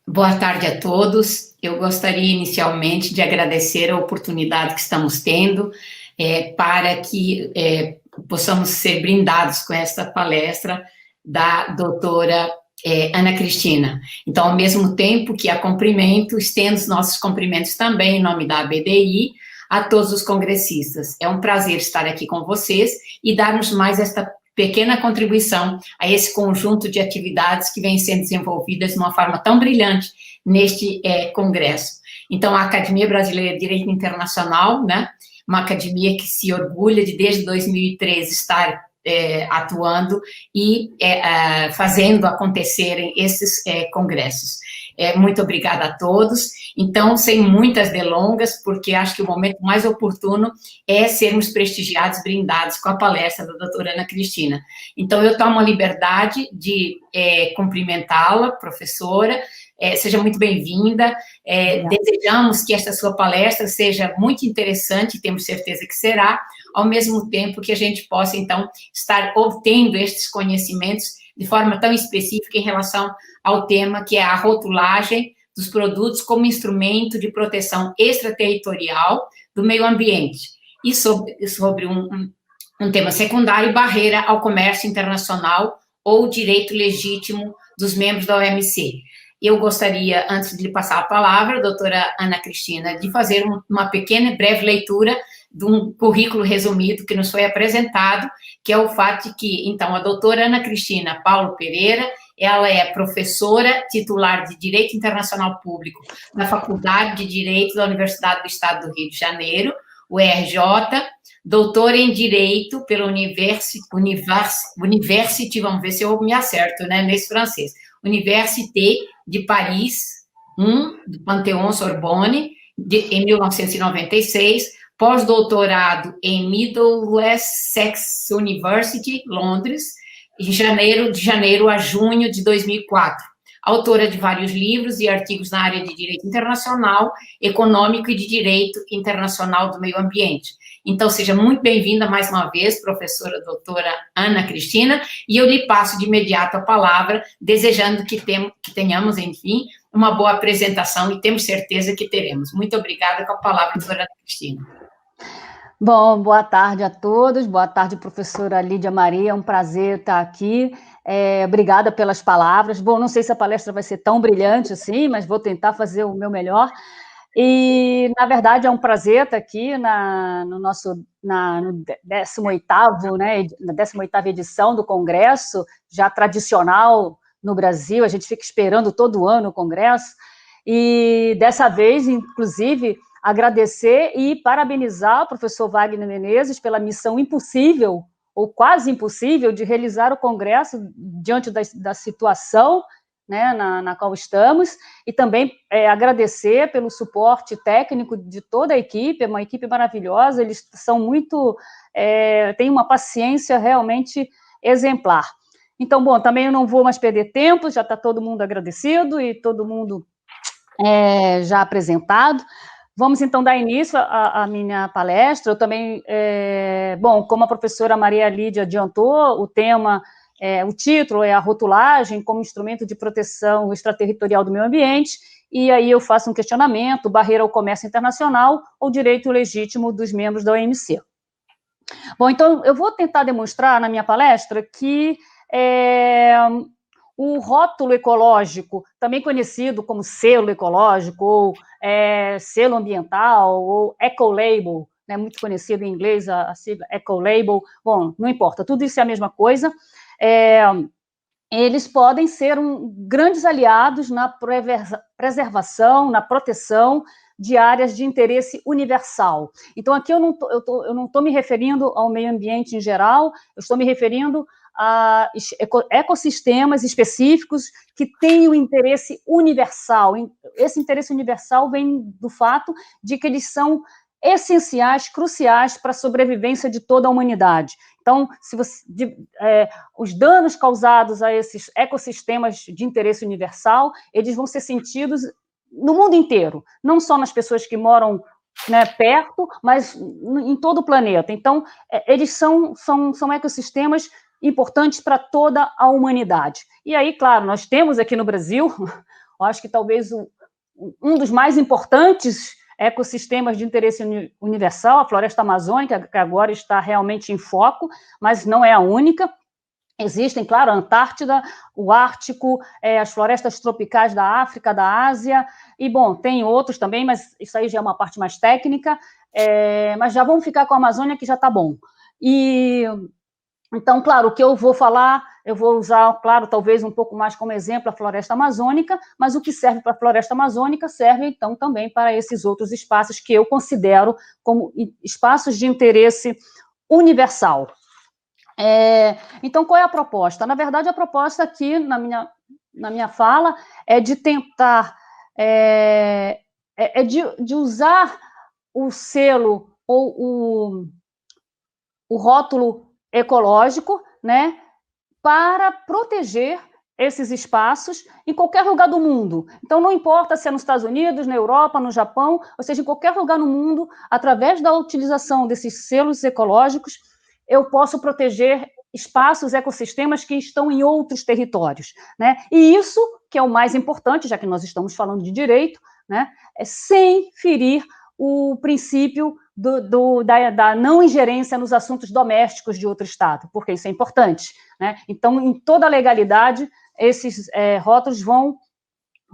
Boa tarde a todos. Eu gostaria inicialmente de agradecer a oportunidade que estamos tendo para que possamos ser brindados com esta palestra da doutora Ana Cristina. Então, ao mesmo tempo que a cumprimento, estendo os nossos cumprimentos também em nome da ABDI a todos os congressistas. É um prazer estar aqui com vocês e darmos mais esta pequena contribuição a esse conjunto de atividades que vêm sendo desenvolvidas de uma forma tão brilhante neste congresso. Então, a Academia Brasileira de Direito Internacional, né, uma academia que se orgulha de, desde 2013, estar atuando e fazendo acontecerem esses congressos. Muito obrigada a todos. Então, sem muitas delongas, porque acho que o momento mais oportuno é sermos prestigiados, brindados com a palestra da doutora Ana Cristina. Então, eu tomo a liberdade de cumprimentá-la, professora, seja muito bem-vinda, desejamos que esta sua palestra seja muito interessante, temos certeza que será, ao mesmo tempo que a gente possa, então, estar obtendo estes conhecimentos de forma tão específica em relação ao tema que é a rotulagem dos produtos como instrumento de proteção extraterritorial do meio ambiente, e sobre um tema secundário, barreira ao comércio internacional ou direito legítimo dos membros da OMC. Eu gostaria, antes de lhe passar a palavra, doutora Ana Cristina, de fazer uma pequena, breve leitura de um currículo resumido que nos foi apresentado, que é o fato de que, então, a doutora Ana Cristina Paulo Pereira, ela é professora titular de Direito Internacional Público na Faculdade de Direito da Universidade do Estado do Rio de Janeiro, URJ, doutora em Direito pela University, vamos ver se eu me acerto, né, nesse francês, Université de Paris, do Panthéon-Sorbonne, em 1996, pós-doutorado em Middlesex University, Londres, de janeiro a junho de 2004. Autora de vários livros e artigos na área de direito internacional, econômico e de direito internacional do meio ambiente. Então, seja muito bem-vinda mais uma vez, professora doutora Ana Cristina, e eu lhe passo de imediato a palavra, desejando que tenhamos, enfim, uma boa apresentação, e temos certeza que teremos. Muito obrigada, com a palavra, doutora Ana Cristina. Bom, boa tarde a todos, boa tarde, professora Lídia Maria, é um prazer estar aqui, obrigada pelas palavras. Bom, não sei se a palestra vai ser tão brilhante assim, mas vou tentar fazer o meu melhor. E, na verdade, é um prazer estar aqui no 18º, né, na 18ª edição do Congresso, já tradicional no Brasil, a gente fica esperando todo ano o Congresso, e dessa vez, inclusive, agradecer e parabenizar o professor Wagner Menezes pela missão impossível, ou quase impossível, de realizar o Congresso diante da situação, né, na qual estamos, e também agradecer pelo suporte técnico de toda a equipe, é uma equipe maravilhosa, eles são muito, têm uma paciência realmente exemplar. Então, bom, também eu não vou mais perder tempo, já está todo mundo agradecido e todo mundo já apresentado. Vamos, então, dar início à minha palestra. Eu também, bom, como a professora Maria Lídia adiantou, o tema, o título é a rotulagem como instrumento de proteção extraterritorial do meio ambiente, e aí eu faço um questionamento, barreira ao comércio internacional ou direito legítimo dos membros da OMC. Bom, então, eu vou tentar demonstrar na minha palestra que o rótulo ecológico, também conhecido como selo ecológico, ou selo ambiental, ou ecolabel, né, muito conhecido em inglês, a sigla ecolabel, bom, não importa, tudo isso é a mesma coisa, eles podem ser grandes aliados na preservação, na proteção de áreas de interesse universal. Então, aqui eu não estou me referindo ao meio ambiente em geral, eu estou me referindo a ecossistemas específicos que têm um interesse universal. Esse interesse universal vem do fato de que eles são essenciais, cruciais para a sobrevivência de toda a humanidade. Então, os danos causados a esses ecossistemas de interesse universal, eles vão ser sentidos no mundo inteiro, não só nas pessoas que moram, né, perto, mas em todo o planeta. Então, eles são ecossistemas importantes para toda a humanidade. E aí, claro, nós temos aqui no Brasil eu acho que talvez um dos mais importantes ecossistemas de interesse universal, a floresta amazônica, que agora está realmente em foco, mas não é a única. Existem, claro, a Antártida, o Ártico, as florestas tropicais da África, da Ásia, e, bom, tem outros também, mas isso aí já é uma parte mais técnica, mas já vamos ficar com a Amazônia, que já está bom. E, então, claro, o que eu vou falar, eu vou usar, claro, talvez um pouco mais como exemplo a floresta amazônica, mas o que serve para a floresta amazônica serve, então, também para esses outros espaços que eu considero como espaços de interesse universal. Então, qual é a proposta? Na verdade, a proposta aqui, na minha fala, é de tentar, de usar o selo ou o rótulo ecológico, né, para proteger esses espaços em qualquer lugar do mundo. Então, não importa se é nos Estados Unidos, na Europa, no Japão, ou seja, em qualquer lugar no mundo, através da utilização desses selos ecológicos, eu posso proteger espaços, ecossistemas que estão em outros territórios, né? E isso, que é o mais importante, já que nós estamos falando de direito, né, é sem ferir o princípio da não ingerência nos assuntos domésticos de outro Estado, porque isso é importante, né? Então, em toda a legalidade, esses rótulos vão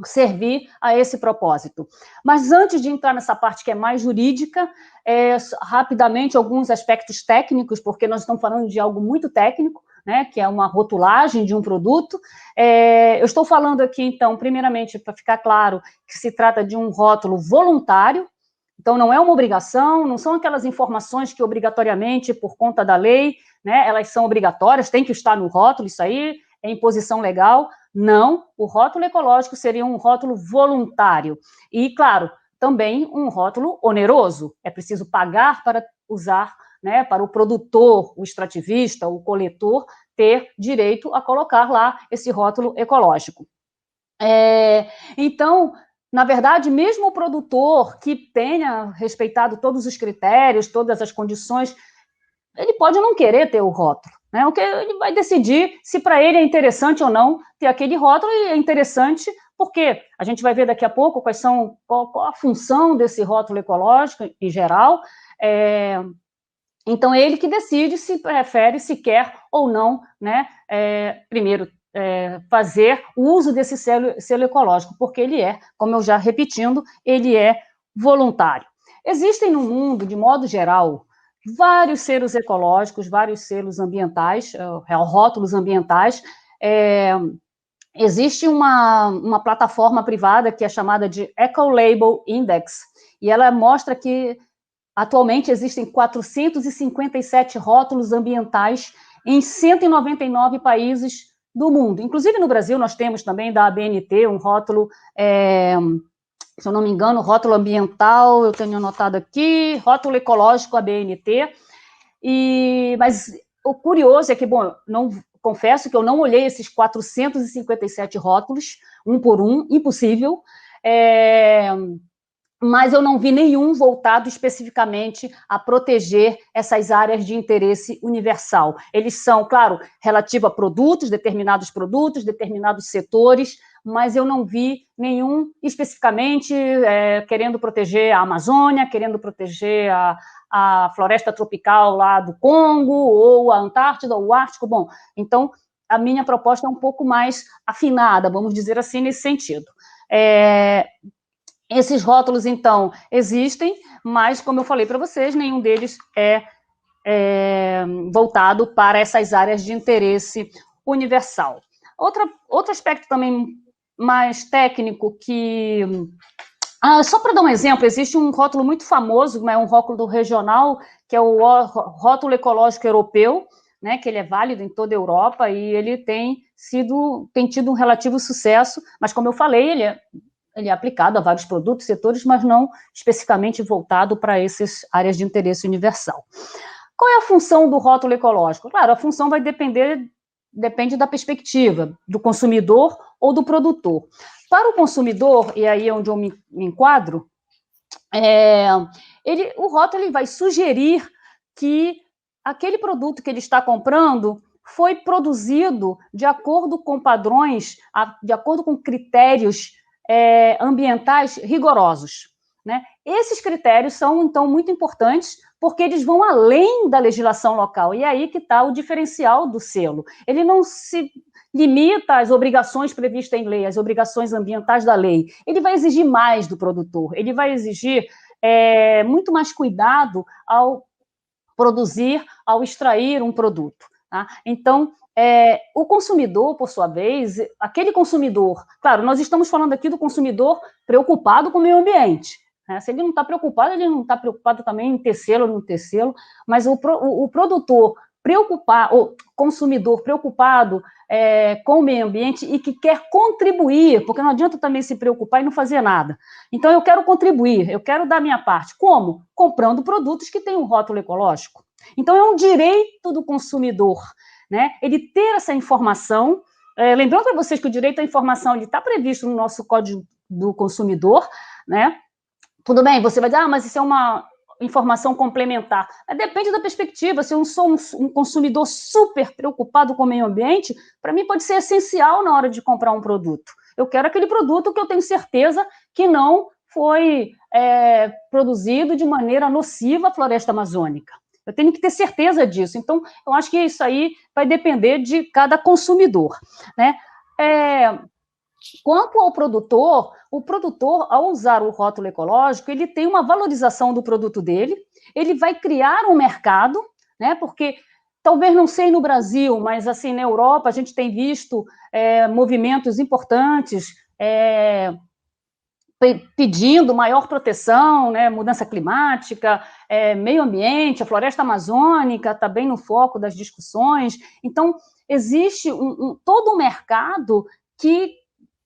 servir a esse propósito. Mas antes de entrar nessa parte que é mais jurídica, rapidamente alguns aspectos técnicos, porque nós estamos falando de algo muito técnico, né, que é uma rotulagem de um produto. Eu estou falando aqui, então, primeiramente, para ficar claro, que se trata de um rótulo voluntário, então não é uma obrigação, não são aquelas informações que obrigatoriamente, por conta da lei, né, elas são obrigatórias, tem que estar no rótulo, isso aí é imposição legal. Não, o rótulo ecológico seria um rótulo voluntário. E, claro, também um rótulo oneroso. É preciso pagar para usar, né, para o produtor, o extrativista, o coletor, ter direito a colocar lá esse rótulo ecológico. Então, na verdade, mesmo o produtor que tenha respeitado todos os critérios, todas as condições, ele pode não querer ter o rótulo, né? O que ele vai decidir se para ele é interessante ou não ter aquele rótulo, e é interessante porque a gente vai ver daqui a pouco qual a função desse rótulo ecológico em geral. Então, é ele que decide se prefere, se quer ou não, né, primeiro, fazer o uso desse selo ecológico, porque ele como eu já repetindo, ele é voluntário. Existem no mundo, de modo geral, vários selos ecológicos, vários selos ambientais, rótulos ambientais. Existe uma plataforma privada que é chamada de Ecolabel Index, e ela mostra que atualmente existem 457 rótulos ambientais em 199 países do mundo. Inclusive no Brasil nós temos também da ABNT um rótulo, se eu não me engano, rótulo ambiental, eu tenho anotado aqui, rótulo ecológico ABNT. Mas o curioso é que, bom, confesso que eu não olhei esses 457 rótulos, um por um, impossível, mas eu não vi nenhum voltado especificamente a proteger essas áreas de interesse universal. Eles são, claro, relativos a determinados setores, mas eu não vi nenhum especificamente querendo proteger a Amazônia, querendo proteger a floresta tropical lá do Congo, ou a Antártida, ou o Ártico. Bom, então, a minha proposta é um pouco mais afinada, vamos dizer assim, nesse sentido. Esses rótulos, então, existem, mas, como eu falei para vocês, nenhum deles é voltado para essas áreas de interesse universal. Outro aspecto também mais técnico que... só para dar um exemplo, existe um rótulo muito famoso, um rótulo regional, que é o rótulo ecológico europeu, né, que ele é válido em toda a Europa, e ele tem tido um relativo sucesso, mas, como eu falei, ele é aplicado a vários produtos, setores, mas não especificamente voltado para essas áreas de interesse universal. Qual é a função do rótulo ecológico? Claro, a função depende da perspectiva do consumidor ou do produtor. Para o consumidor, e aí é onde eu me enquadro, o rótulo ele vai sugerir que aquele produto que ele está comprando foi produzido de acordo com padrões, de acordo com critérios ambientais rigorosos, né? Esses critérios são, então, muito importantes, porque eles vão além da legislação local, e é aí que está o diferencial do selo. Ele não se limita às obrigações previstas em lei, às obrigações ambientais da lei. Ele vai exigir mais do produtor, ele vai exigir muito mais cuidado ao produzir, ao extrair um produto. Tá? Então, o consumidor, por sua vez, aquele consumidor, claro, nós estamos falando aqui do consumidor preocupado com o meio ambiente. Né? Se ele não está preocupado, ele não está preocupado também em ter selo ou não ter selo, mas o produtor o consumidor preocupado com o meio ambiente e que quer contribuir, porque não adianta também se preocupar e não fazer nada. Então, eu quero contribuir, eu quero dar minha parte. Como? Comprando produtos que têm um rótulo ecológico. Então, é um direito do consumidor, né? Ele ter essa informação. Lembrando para vocês que o direito à informação está previsto no nosso Código do Consumidor, né? Tudo bem, você vai dizer, mas isso é uma informação complementar. Depende da perspectiva. Se eu sou um consumidor super preocupado com o meio ambiente, para mim pode ser essencial na hora de comprar um produto. Eu quero aquele produto que eu tenho certeza que não foi produzido de maneira nociva à floresta amazônica. Eu tenho que ter certeza disso. Então, eu acho que isso aí vai depender de cada consumidor, né? Quanto ao produtor, o produtor, ao usar o rótulo ecológico, ele tem uma valorização do produto dele, ele vai criar um mercado, né? Porque talvez não sei no Brasil, mas assim na Europa a gente tem visto movimentos importantes pedindo maior proteção, né? Mudança climática, meio ambiente, a floresta amazônica está bem no foco das discussões. Então, existe todo um mercado que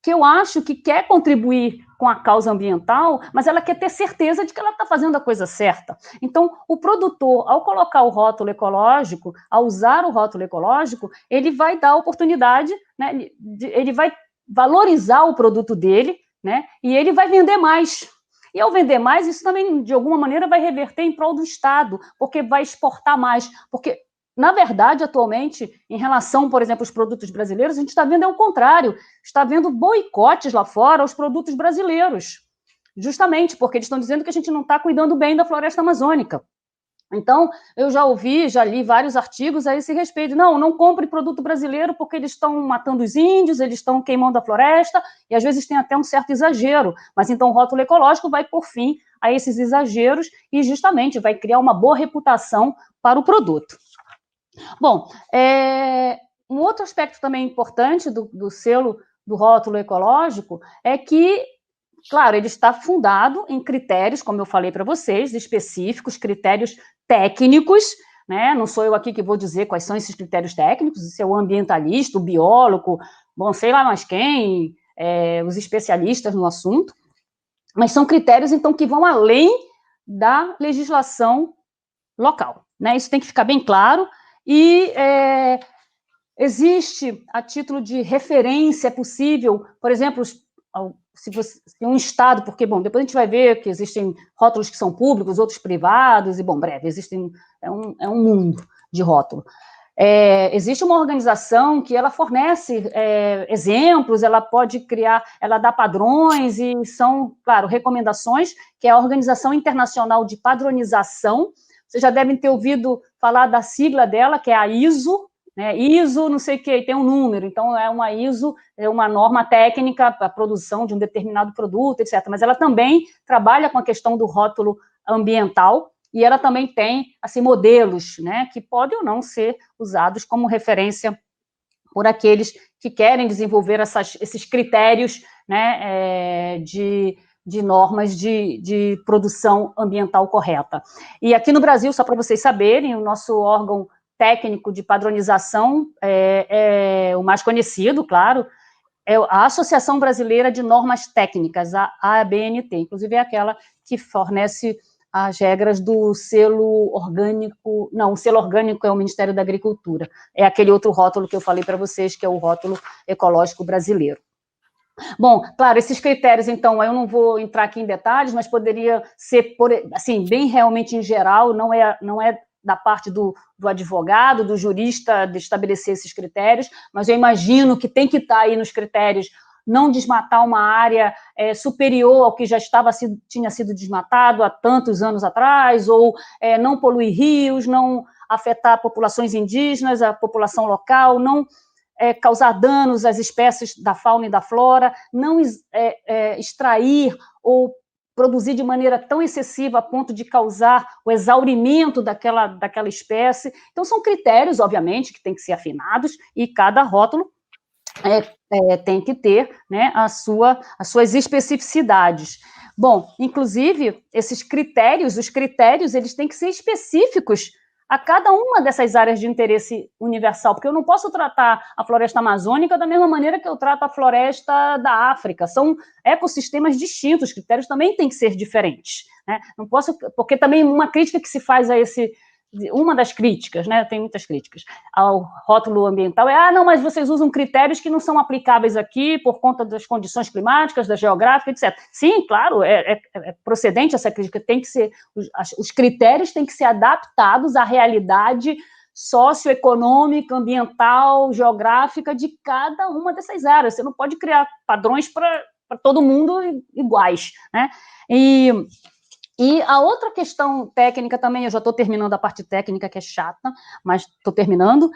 eu acho que quer contribuir com a causa ambiental, mas ela quer ter certeza de que ela está fazendo a coisa certa. Então, o produtor, ao colocar o rótulo ecológico, ao usar o rótulo ecológico, ele vai dar a oportunidade, né, ele vai valorizar o produto dele, né, e ele vai vender mais. E ao vender mais, isso também, de alguma maneira, vai reverter em prol do Estado, porque vai exportar mais, porque na verdade, atualmente, em relação, por exemplo, aos produtos brasileiros, a gente está vendo o contrário, está vendo boicotes lá fora aos produtos brasileiros, justamente porque eles estão dizendo que a gente não está cuidando bem da floresta amazônica. Então, eu já li vários artigos a esse respeito. Não compre produto brasileiro porque eles estão matando os índios, eles estão queimando a floresta, e às vezes tem até um certo exagero, mas então o rótulo ecológico vai por fim a esses exageros e justamente vai criar uma boa reputação para o produto. Bom, um outro aspecto também importante do selo do rótulo ecológico é que, claro, ele está fundado em critérios, como eu falei para vocês, específicos, critérios técnicos, né? Não sou eu aqui que vou dizer quais são esses critérios técnicos, isso é o ambientalista, o biólogo, bom, sei lá mais quem, os especialistas no assunto, mas são critérios, então, que vão além da legislação local, né? Isso tem que ficar bem claro. E existe, a título de referência, é possível, por exemplo, se um Estado, porque, bom, depois a gente vai ver que existem rótulos que são públicos, outros privados, e, bom, breve, é um mundo de rótulo. Existe uma organização que ela fornece exemplos, ela pode criar, ela dá padrões, e são, claro, recomendações, que é a Organização Internacional de Padronização. Vocês já devem ter ouvido falar da sigla dela, que é a ISO, né? ISO, não sei o que, tem um número, então é uma ISO, é uma norma técnica para a produção de um determinado produto, etc. Mas ela também trabalha com a questão do rótulo ambiental, e ela também tem, assim, modelos, né, que podem ou não ser usados como referência por aqueles que querem desenvolver esses critérios, né, de normas de produção ambiental correta. E aqui no Brasil, só para vocês saberem, o nosso órgão técnico de padronização é o mais conhecido, claro, é a Associação Brasileira de Normas Técnicas, a ABNT, inclusive é aquela que fornece as regras do selo orgânico. Não, o selo orgânico é o Ministério da Agricultura, é aquele outro rótulo que eu falei para vocês, que é o rótulo ecológico brasileiro. Bom, claro, esses critérios, então, eu não vou entrar aqui em detalhes, mas poderia ser, assim, bem realmente em geral, não é da parte do advogado, do jurista, de estabelecer esses critérios, mas eu imagino que tem que estar aí nos critérios não desmatar uma área superior ao que já tinha sido desmatado há tantos anos atrás, ou não poluir rios, não afetar populações indígenas, a população local, não causar danos às espécies da fauna e da flora, não extrair ou produzir de maneira tão excessiva a ponto de causar o exaurimento daquela espécie. Então, são critérios, obviamente, que têm que ser afinados, e cada rótulo tem que ter, né, as suas especificidades. Bom, inclusive, os critérios, eles têm que ser específicos a cada uma dessas áreas de interesse universal, porque eu não posso tratar a floresta amazônica da mesma maneira que eu trato a floresta da África. São ecossistemas distintos, os critérios também têm que ser diferentes, né? Não posso, porque também uma crítica que se faz uma das críticas, né, tem muitas críticas, ao rótulo ambiental não, mas vocês usam critérios que não são aplicáveis aqui por conta das condições climáticas, da geográfica, etc. Sim, claro, é procedente essa crítica, tem que ser, os critérios têm que ser adaptados à realidade socioeconômica, ambiental, geográfica de cada uma dessas áreas. Você não pode criar padrões para todo mundo iguais, né? E a outra questão técnica também, eu já estou terminando a parte técnica, que é chata, mas estou terminando,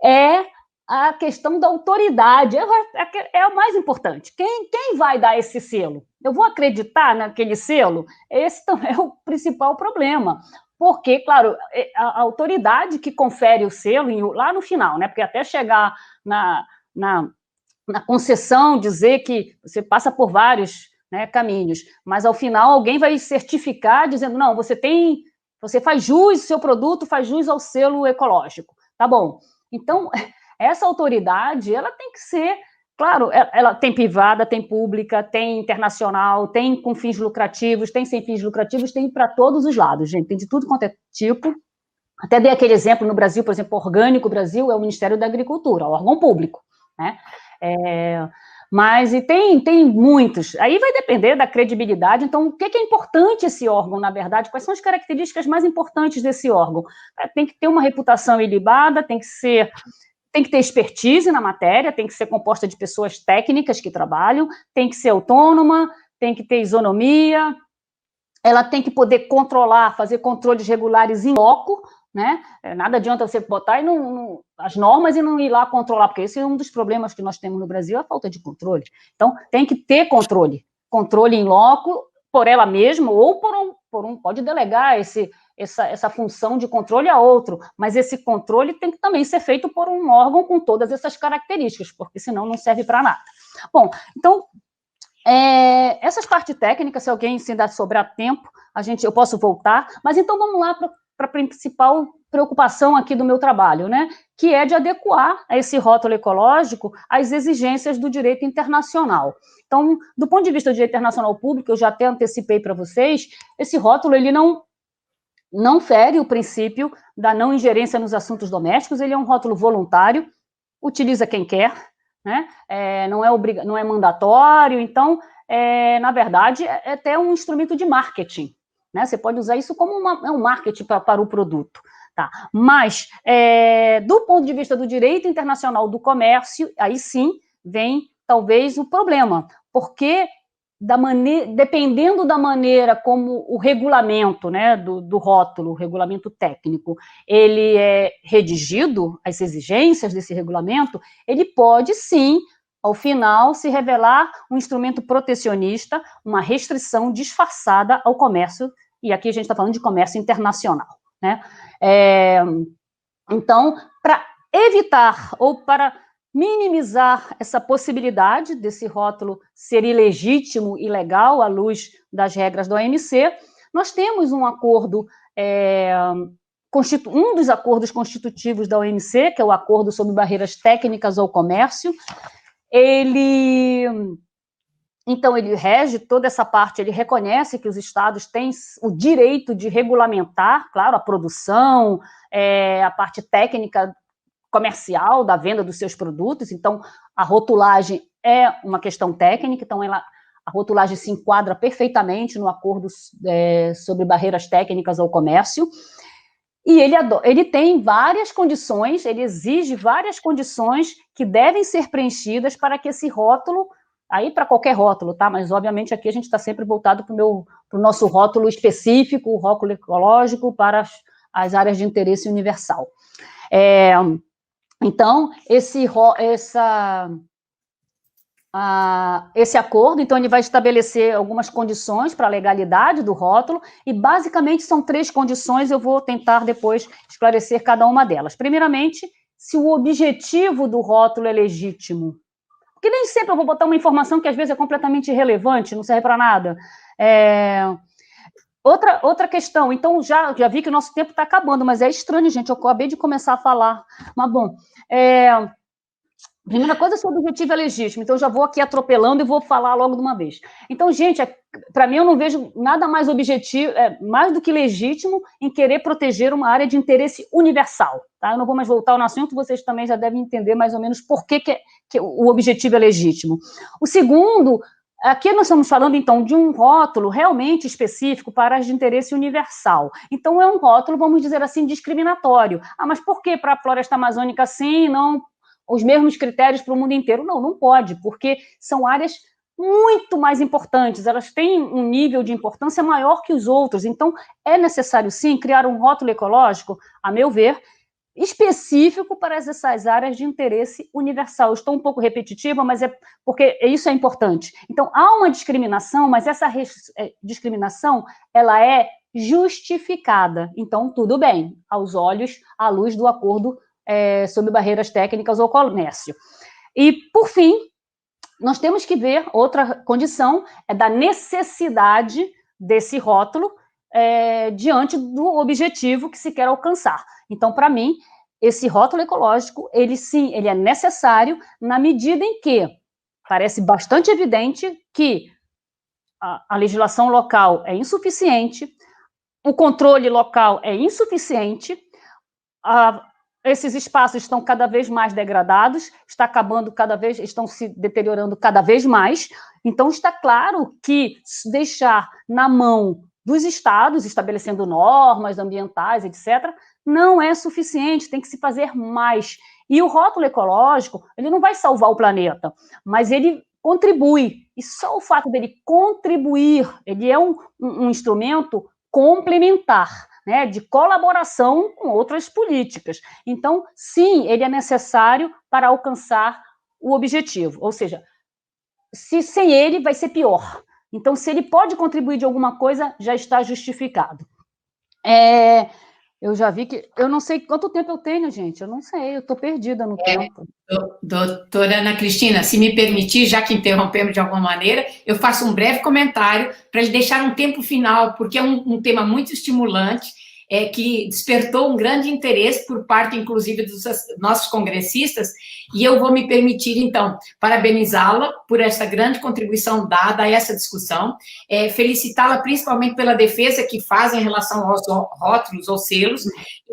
é a questão da autoridade, é o mais importante. Quem vai dar esse selo? Eu vou acreditar naquele selo? Esse também é o principal problema, porque, claro, a autoridade que confere o selo, lá no final, né, porque até chegar na concessão, dizer que você passa por vários, né, caminhos, mas ao final alguém vai certificar dizendo, não, você faz jus, seu produto faz jus ao selo ecológico, tá bom. Então, essa autoridade, ela tem que ser, claro, ela tem privada, tem pública, tem internacional, tem com fins lucrativos, tem sem fins lucrativos, tem para todos os lados, gente, tem de tudo quanto é tipo. Até dei aquele exemplo no Brasil, por exemplo, Orgânico Brasil é o Ministério da Agricultura, órgão público, né? Mas e tem muitos, aí vai depender da credibilidade. Então, o que é importante esse órgão, na verdade? Quais são as características mais importantes desse órgão? Tem que ter uma reputação ilibada, tem que ter expertise na matéria, tem que ser composta de pessoas técnicas que trabalham, tem que ser autônoma, tem que ter isonomia, ela tem que poder controlar, fazer controles regulares in loco, né? Nada adianta você botar as normas e não ir lá controlar, porque esse é um dos problemas que nós temos no Brasil, a falta de controle. Então, tem que ter controle in loco por ela mesma, ou pode delegar essa função de controle a outro, mas esse controle tem que também ser feito por um órgão com todas essas características, porque senão não serve para nada. Bom, então, essas partes técnicas, se alguém se ainda sobrar tempo, eu posso voltar, mas então vamos lá para a principal preocupação aqui do meu trabalho, né, que é de adequar esse rótulo ecológico às exigências do direito internacional. Então, do ponto de vista do direito internacional público, eu já até antecipei para vocês, esse rótulo, ele não fere o princípio da não ingerência nos assuntos domésticos, ele é um rótulo voluntário, utiliza quem quer, né? Não é mandatório, então, na verdade, é até um instrumento de marketing, né? Você pode usar isso como um marketing para o produto, tá? Mas, do ponto de vista do direito internacional do comércio, aí sim vem, talvez, o problema, porque dependendo da maneira como o regulamento, né, do rótulo, o regulamento técnico, ele é redigido, as exigências desse regulamento, ele pode, sim, ao final, se revelar um instrumento protecionista, uma restrição disfarçada ao comércio, e aqui a gente está falando de comércio internacional, né? Então, para evitar ou para minimizar essa possibilidade desse rótulo ser ilegítimo e ilegal à luz das regras da OMC, nós temos um acordo, um dos acordos constitutivos da OMC, que é o Acordo sobre Barreiras Técnicas ao Comércio. Então, ele rege toda essa parte, ele reconhece que os estados têm o direito de regulamentar, claro, a produção, a parte técnica comercial da venda dos seus produtos. Então, a rotulagem é uma questão técnica, então a rotulagem se enquadra perfeitamente no acordo sobre barreiras técnicas ao comércio. E ele tem várias condições, ele exige várias condições que devem ser preenchidas para que esse rótulo, aí para qualquer rótulo, tá? Mas obviamente aqui a gente está sempre voltado para o nosso rótulo específico, o rótulo ecológico para as áreas de interesse universal. Então, esse acordo, então, ele vai estabelecer algumas condições para a legalidade do rótulo, e basicamente são 3 condições, eu vou tentar depois esclarecer cada uma delas. Primeiramente, se o objetivo do rótulo é legítimo. Porque nem sempre eu vou botar uma informação que às vezes é completamente irrelevante, não serve para nada. Outra questão, então já vi que o nosso tempo está acabando, mas é estranho, gente, eu acabei de começar a falar. Mas, bom, primeira coisa, se o objetivo é legítimo, então eu já vou aqui atropelando e vou falar logo de uma vez. Então, gente, para mim eu não vejo nada mais objetivo, mais do que legítimo em querer proteger uma área de interesse universal. Tá? Eu não vou mais voltar no assunto, vocês também já devem entender mais ou menos por que o objetivo é legítimo. O segundo, aqui nós estamos falando, então, de um rótulo realmente específico para áreas de interesse universal. Então, é um rótulo, vamos dizer assim, discriminatório. Mas por que para a floresta amazônica sim, não os mesmos critérios para o mundo inteiro? Não pode, porque são áreas muito mais importantes, elas têm um nível de importância maior que os outros, então é necessário, sim, criar um rótulo ecológico, a meu ver, específico para essas áreas de interesse universal. Estou um pouco repetitiva, mas é porque isso é importante. Então, há uma discriminação, mas essa discriminação, ela é justificada. Então, tudo bem, à luz do acordo sobre barreiras técnicas ao comércio. E, por fim, nós temos que ver outra condição, da necessidade desse rótulo diante do objetivo que se quer alcançar. Então, para mim, esse rótulo ecológico, ele é necessário na medida em que parece bastante evidente que a legislação local é insuficiente, o controle local é insuficiente, esses espaços estão cada vez mais degradados, estão se deteriorando cada vez mais. Então, está claro que deixar na mão dos estados, estabelecendo normas ambientais, etc., não é suficiente, tem que se fazer mais. E o rótulo ecológico, ele não vai salvar o planeta, mas ele contribui. E só o fato dele contribuir, ele é um instrumento complementar, né, de colaboração com outras políticas. Então, sim, ele é necessário para alcançar o objetivo. Ou seja, sem ele vai ser pior. Então, se ele pode contribuir de alguma coisa, já está justificado. Eu já vi que... Eu não sei quanto tempo eu tenho, gente. Eu não sei, eu estou perdida no tempo. Doutora Ana Cristina, se me permitir, já que interrompemos de alguma maneira, eu faço um breve comentário para lhe deixar um tempo final, porque é um tema muito estimulante, que despertou um grande interesse por parte, inclusive, dos nossos congressistas, e eu vou me permitir, então, parabenizá-la por essa grande contribuição dada a essa discussão, felicitá-la principalmente pela defesa que faz em relação aos rótulos ou selos.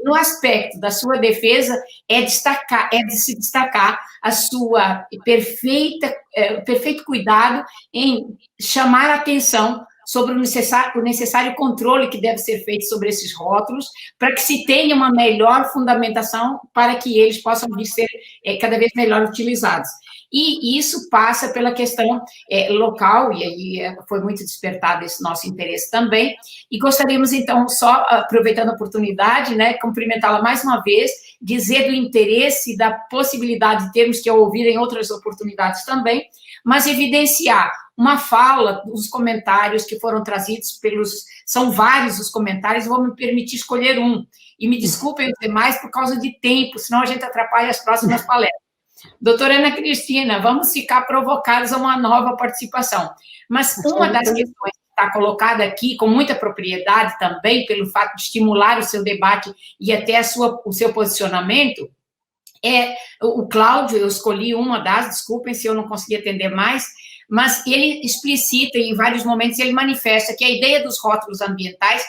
No aspecto da sua defesa, é de se destacar a sua perfeito cuidado em chamar a atenção sobre o necessário controle que deve ser feito sobre esses rótulos, para que se tenha uma melhor fundamentação para que eles possam vir ser cada vez melhor utilizados. E isso passa pela questão local, e aí foi muito despertado esse nosso interesse também, e gostaríamos, então, só aproveitando a oportunidade, né, cumprimentá-la mais uma vez, dizer do interesse e da possibilidade de termos que ouvir em outras oportunidades também, mas evidenciar uma fala, os comentários que foram trazidos são vários os comentários, vou me permitir escolher um, e me desculpem os demais por causa de tempo, senão a gente atrapalha as próximas palestras. Doutora Ana Cristina, vamos ficar provocados a uma nova participação, mas uma das questões que está colocada aqui, com muita propriedade também, pelo fato de estimular o seu debate e até o seu posicionamento, o Cláudio, eu escolhi uma das, desculpem se eu não consegui atender mais, mas ele explicita, em vários momentos, ele manifesta que a ideia dos rótulos ambientais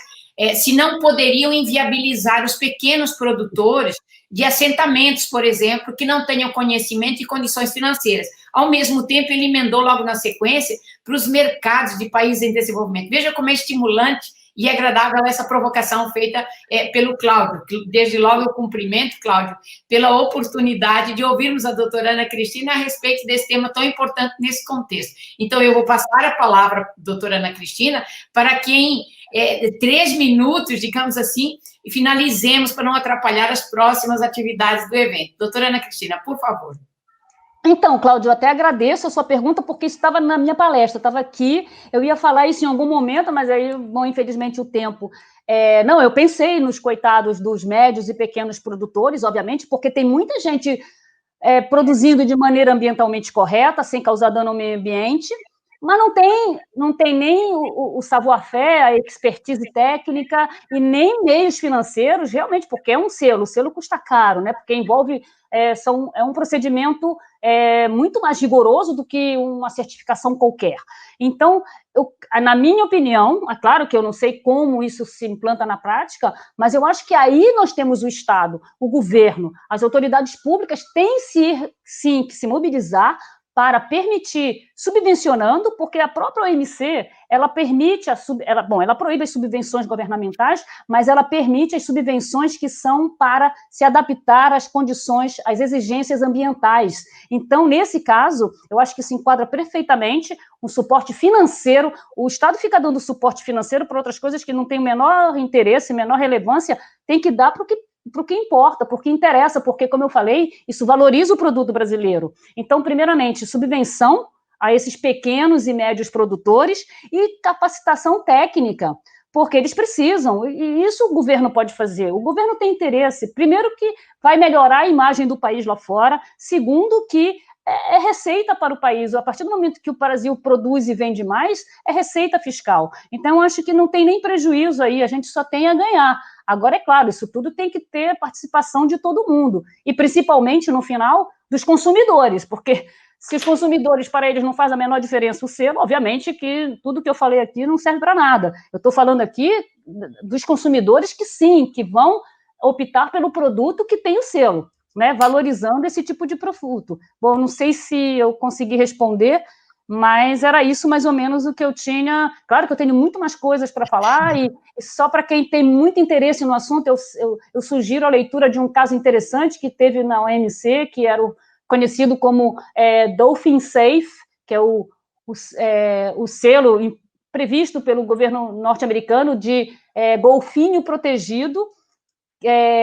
se não poderiam inviabilizar os pequenos produtores de assentamentos, por exemplo, que não tenham conhecimento e condições financeiras. Ao mesmo tempo, ele emendou logo na sequência para os mercados de países em desenvolvimento. Veja como é estimulante e agradável essa provocação feita pelo Cláudio. Desde logo eu cumprimento, Cláudio, pela oportunidade de ouvirmos a doutora Ana Cristina a respeito desse tema tão importante nesse contexto. Então, eu vou passar a palavra, doutora Ana Cristina, para quem, 3 minutos, digamos assim, e finalizemos para não atrapalhar as próximas atividades do evento. Doutora Ana Cristina, por favor. Então, Cláudio, eu até agradeço a sua pergunta, porque isso estava na minha palestra, estava aqui, eu ia falar isso em algum momento, mas aí, bom, infelizmente, o tempo... não, eu pensei nos coitados dos médios e pequenos produtores, obviamente, porque tem muita gente produzindo de maneira ambientalmente correta, sem causar dano ao meio ambiente, mas não tem nem o savoir-faire, a expertise técnica e nem meios financeiros, realmente, porque é um selo, o selo custa caro, né? Porque envolve, é um procedimento muito mais rigoroso do que uma certificação qualquer. Então, na minha opinião, é claro que eu não sei como isso se implanta na prática, mas eu acho que aí nós temos o Estado, o governo, as autoridades públicas têm sim que se mobilizar para permitir, subvencionando, porque a própria OMC, ela permite, ela proíbe as subvenções governamentais, mas ela permite as subvenções que são para se adaptar às condições, às exigências ambientais. Então, nesse caso, eu acho que se enquadra perfeitamente um suporte financeiro, o Estado fica dando suporte financeiro para outras coisas que não têm o menor interesse, menor relevância, tem que dar para o que importa, para o que interessa, porque, como eu falei, isso valoriza o produto brasileiro. Então, primeiramente, subvenção a esses pequenos e médios produtores e capacitação técnica, porque eles precisam, e isso o governo pode fazer. O governo tem interesse, primeiro, que vai melhorar a imagem do país lá fora, segundo, que é receita para o país. A partir do momento que o Brasil produz e vende mais, é receita fiscal. Então, eu acho que não tem nem prejuízo aí, a gente só tem a ganhar. Agora, é claro, isso tudo tem que ter participação de todo mundo, e principalmente, no final, dos consumidores, porque se os consumidores, para eles, não faz a menor diferença o selo, obviamente que tudo que eu falei aqui não serve para nada. Eu estou falando aqui dos consumidores que sim, que vão optar pelo produto que tem o selo, né, valorizando esse tipo de produto. Bom, não sei se eu consegui responder, mas era isso mais ou menos o que eu tinha. Claro que eu tenho muito mais coisas para falar, e só para quem tem muito interesse no assunto, eu sugiro a leitura de um caso interessante que teve na OMC, que era conhecido como Dolphin Safe, que é o selo previsto pelo governo norte-americano de golfinho protegido.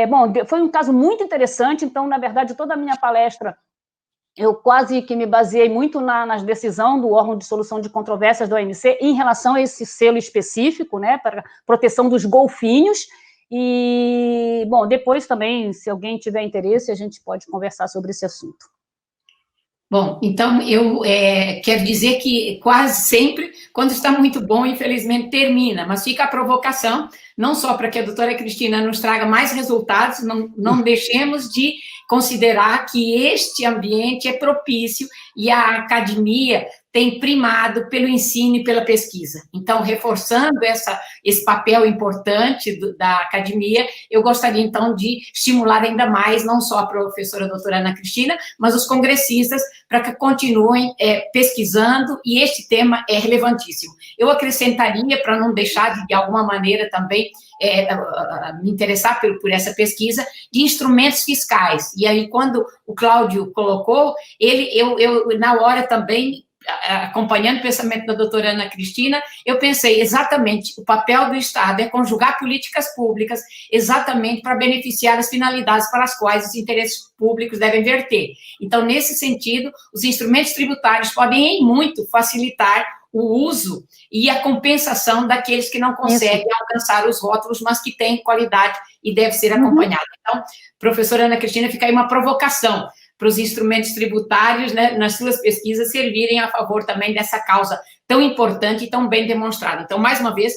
Bom, foi um caso muito interessante, então, na verdade, toda a minha palestra, eu quase que me baseei muito na decisão do órgão de solução de controvérsias da OMC em relação a esse selo específico, né, para proteção dos golfinhos. E, bom, depois também, se alguém tiver interesse, a gente pode conversar sobre esse assunto. Bom, então eu quero dizer que quase sempre, quando está muito bom, infelizmente termina, mas fica a provocação, não só para que a doutora Cristina nos traga mais resultados, não deixemos de considerar que este ambiente é propício e a academia tem primado pelo ensino e pela pesquisa. Então, reforçando esse papel importante da academia, eu gostaria, então, de estimular ainda mais, não só a professora doutora Ana Cristina, mas os congressistas, para que continuem pesquisando, e este tema é relevantíssimo. Eu acrescentaria, para não deixar de alguma maneira também me interessar por essa pesquisa, de instrumentos fiscais. E aí, quando o Cláudio colocou, eu na hora também, acompanhando o pensamento da doutora Ana Cristina, eu pensei exatamente, o papel do Estado é conjugar políticas públicas exatamente para beneficiar as finalidades para as quais os interesses públicos devem verter. Então, nesse sentido, os instrumentos tributários podem, em muito, facilitar o uso e a compensação daqueles que não conseguem alcançar os rótulos, mas que têm qualidade e deve ser acompanhado. Então, professora Ana Cristina, fica aí uma provocação para os instrumentos tributários, né, nas suas pesquisas, servirem a favor também dessa causa tão importante e tão bem demonstrada. Então, mais uma vez,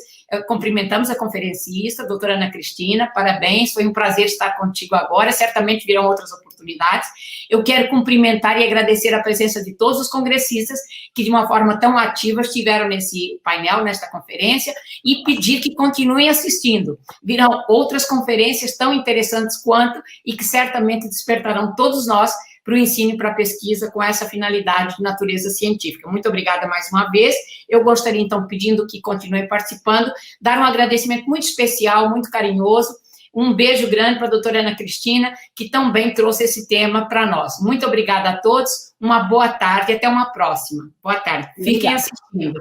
cumprimentamos a conferencista, a doutora Ana Cristina, parabéns, foi um prazer estar contigo agora, certamente virão outras oportunidades. Eu quero cumprimentar e agradecer a presença de todos os congressistas que, de uma forma tão ativa, estiveram nesse painel, nesta conferência, e pedir que continuem assistindo. Virão outras conferências tão interessantes quanto, e que certamente despertarão todos nós para o ensino e para a pesquisa com essa finalidade de natureza científica. Muito obrigada mais uma vez. Eu gostaria, então, pedindo que continuem participando, dar um agradecimento muito especial, muito carinhoso, um beijo grande para a doutora Ana Cristina, que também trouxe esse tema para nós. Muito obrigada a todos, uma boa tarde e até uma próxima. Boa tarde. Fiquem assistindo.